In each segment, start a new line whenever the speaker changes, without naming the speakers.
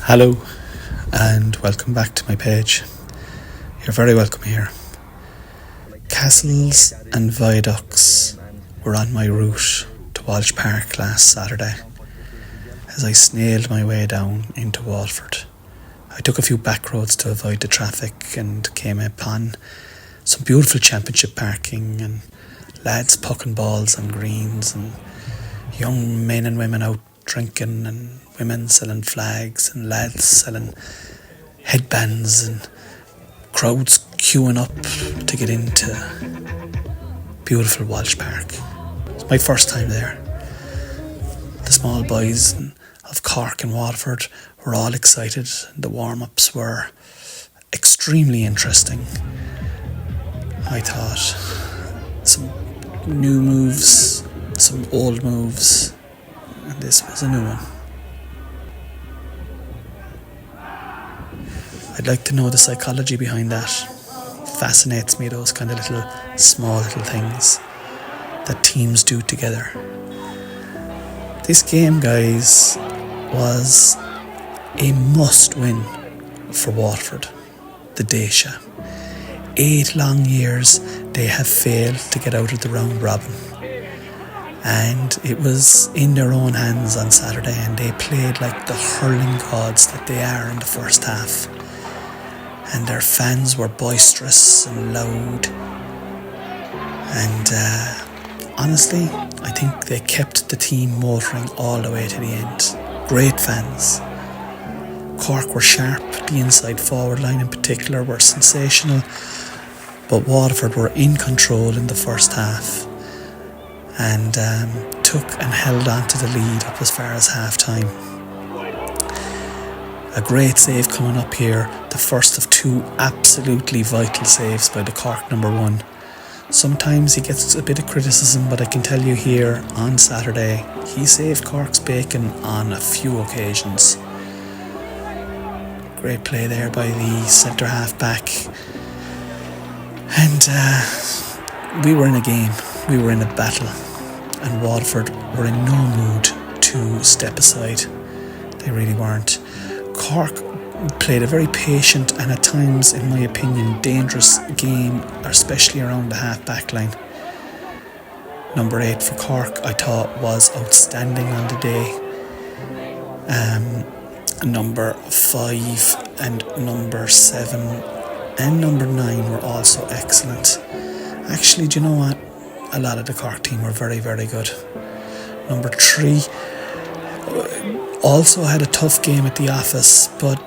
Hello and welcome back to my page. You're very welcome here. Castles and viaducts were on my route to Walsh Park last Saturday as I snailed my way down into Waterford. I took a few back roads to avoid the traffic and came upon some beautiful championship parking and lads pucking balls on greens and young men and women out drinking and women selling flags and lads selling headbands and crowds queuing up to get into beautiful Walsh Park. It's my first time there. The small boys of Cork and Waterford were all excited. The warm-ups were extremely interesting. I thought some new moves, some old moves, and this was a new one. I'd like to know the psychology behind that. Fascinates me, those kind of small little things that teams do together. This game, guys, was a must-win for Waterford, the Dacia. 8 long years they have failed to get out of the round robin. And it was in their own hands on Saturday, and they played like the hurling gods that they are in the first half. And their fans were boisterous and loud. And honestly, I think they kept the team motoring all the way to the end. Great fans. Cork were sharp, the inside forward line in particular were sensational, but Waterford were in control in the first half and took and held on to the lead up as far as half time. A great save coming up here, the first of 2 absolutely vital saves by the Cork number 1. Sometimes he gets a bit of criticism, but I can tell you here on Saturday he saved Cork's bacon on a few occasions. Great play there by the centre half back. And we were in a game, we were in a battle, and Waterford were in no mood to step aside. They really weren't. Cork played a very patient and at times, in my opinion, dangerous game, especially around the half-back line. Number 8 for Cork, I thought, was outstanding on the day. Number 5 and number 7 and number 9 were also excellent. Actually, do you know what? A lot of the Cork team were very, very good. Number 3 also had a tough game at the office, but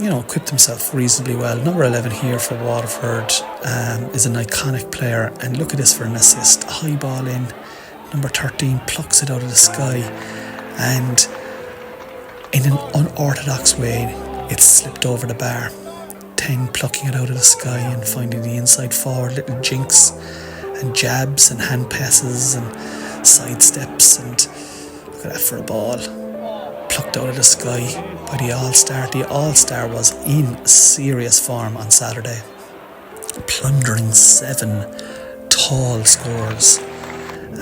equipped himself reasonably well. Number 11 here for Waterford is an iconic player, and look at this for an assist. High ball in. Number 13 plucks it out of the sky, and in an unorthodox way it slipped over the bar. 10 plucking it out of the sky and finding the inside forward, little jinks and jabs and hand passes and side steps, and look at that for a ball plucked out of the sky by the All-Star. The All-Star was in serious form on Saturday, plundering 7 tall scores,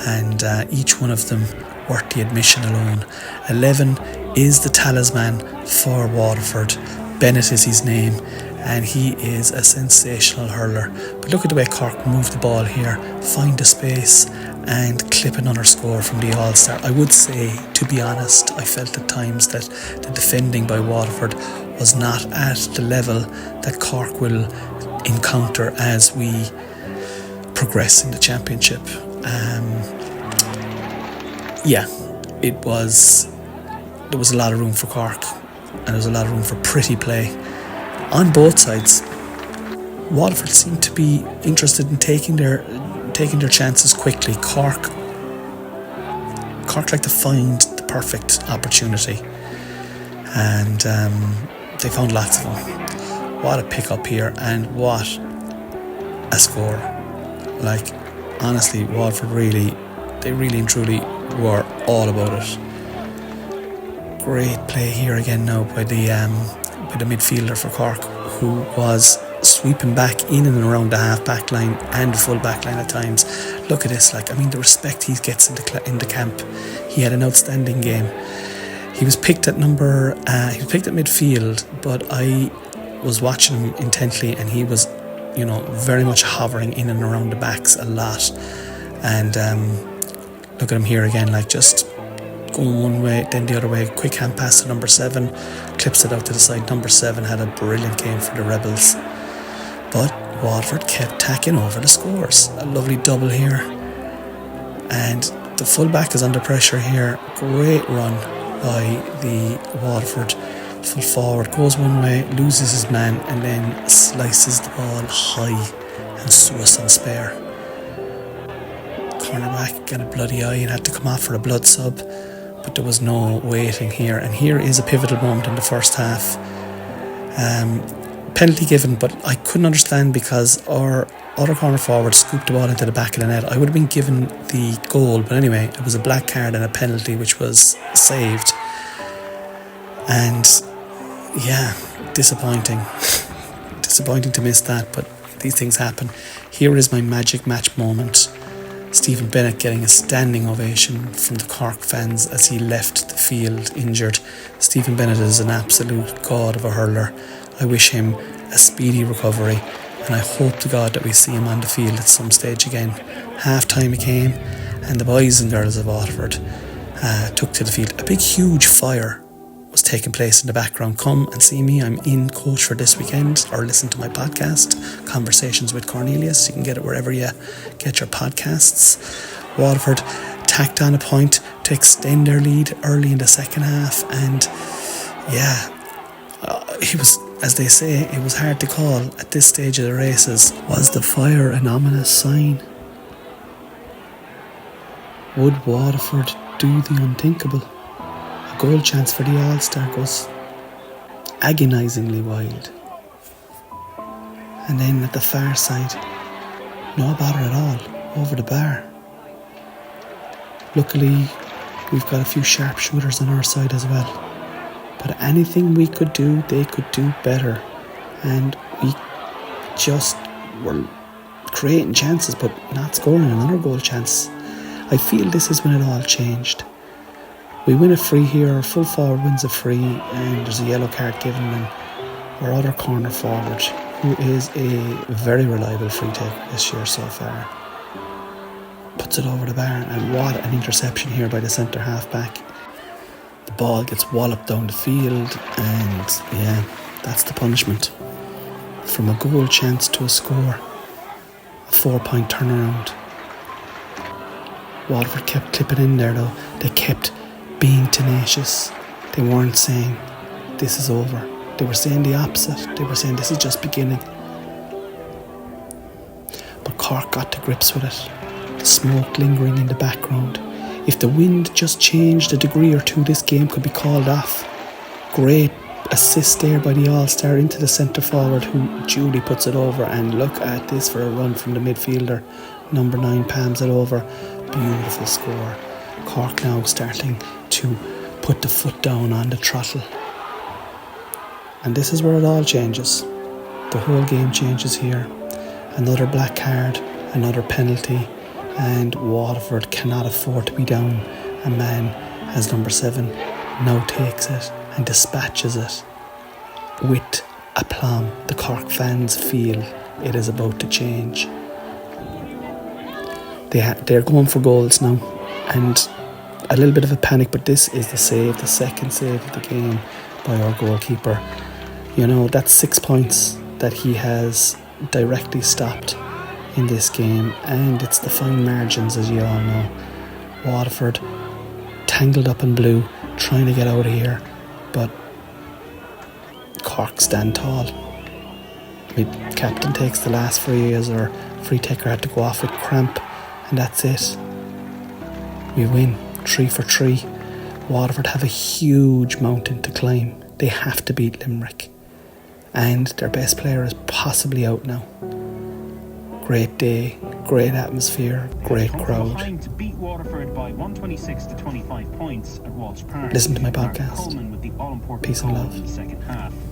and each one of them worth the admission alone. 11 is the talisman for Waterford. Bennett is his name, and he is a sensational hurler. But look at the way Cork moved the ball here, find the space and clip another score from the All-Star. I would say, to be honest, I felt at times that the defending by Waterford was not at the level that Cork will encounter as we progress in the championship. There was a lot of room for Cork, and there was a lot of room for pretty play on both sides. Waterford seemed to be interested in taking their chances quickly. Cork like to find the perfect opportunity, and they found lots of them. What a pick up here, and what a score. Like, honestly, Waterford really and truly were all about it. Great play here again now by the midfielder for Cork, who was sweeping back in and around the half-back line and the full-back line at times. Look at this, the respect he gets in the camp. He had an outstanding game. He was picked at midfield, but I was watching him intently, and he was, very much hovering in and around the backs a lot. And look at him here again, like just going one way, then the other way. Quick hand pass to number 7, clips it out to the side. Number 7 had a brilliant game for the Rebels, but Waterford kept tacking over the scores. A lovely double here, and the full-back is under pressure here. Great run by the Waterford full forward, goes one way, loses his man, and then slices the ball high and Swiss on spare. Cornerback got a bloody eye and had to come off for a blood sub, but there was no waiting here. And here is a pivotal moment in the first half. Penalty given, but I couldn't understand because our other corner forward scooped the ball into the back of the net. I would have been given the goal, but anyway, it was a black card and a penalty which was saved. And yeah, disappointing to miss that, but these things happen. Here is my magic match moment. Stephen Bennett getting a standing ovation from the Cork fans as he left the field injured. Stephen Bennett is an absolute god of a hurler. I wish him a speedy recovery, and I hope to God that we see him on the field at some stage again. Half time it came, and the boys and girls of Waterford took to the field. A big huge fire was taking place in the background. Come and see me. I'm in coach for this weekend, or listen to my podcast, Conversations with Cornelius. You can get it wherever you get your podcasts. Waterford tacked on a point to extend their lead early in the second half, and it was, as they say, it was hard to call at this stage of the races. Was the fire an ominous sign? Would Waterford do the unthinkable? A goal chance for the All-Star goes agonisingly wide. And then at the far side, no bother at all, over the bar. Luckily, we've got a few sharpshooters on our side as well. But anything we could do, they could do better. And we just were creating chances, but not scoring another goal chance. I feel this is when it all changed. We win a free here, our full forward wins a free, and there's a yellow card given, and our other corner forward, who is a very reliable free taker this year so far, puts it over the bar. And what an interception here by the centre half back. The ball gets walloped down the field, and that's the punishment. From a goal chance to a score, a 4-point turnaround. Waterford kept clipping in there though. They kept being tenacious. They weren't saying this is over. They were saying the opposite. They were saying this is just beginning. But Cork got to grips with it. The smoke lingering in the background. If the wind just changed a degree or two, this game could be called off. Great assist there by the All-Star into the centre forward, who duly puts it over. And look at this for a run from the midfielder. Number 9 palms it over. Beautiful score. Cork now starting to put the foot down on the throttle. And this is where it all changes. The whole game changes here. Another black card, another penalty, and Waterford cannot afford to be down a man as number 7 now takes it and dispatches it with aplomb. The Cork fans feel it is about to change. They're going for goals now, and a little bit of a panic, but this is the second save of the game by our goalkeeper. That's 6 points that he has directly stopped in this game, and it's the fine margins, as you all know. Waterford tangled up in blue, trying to get out of here, but Cork stand tall. Captain takes the last free, as our free taker had to go off with cramp, and that's it. We win 3 for 3. Waterford have a huge mountain to climb. They have to beat Limerick, and their best player is possibly out now. Great day, great atmosphere, great crowd.
To beat Waterford by 126 to 25 points at Walsh Park.
Listen to my podcast. Peace and love.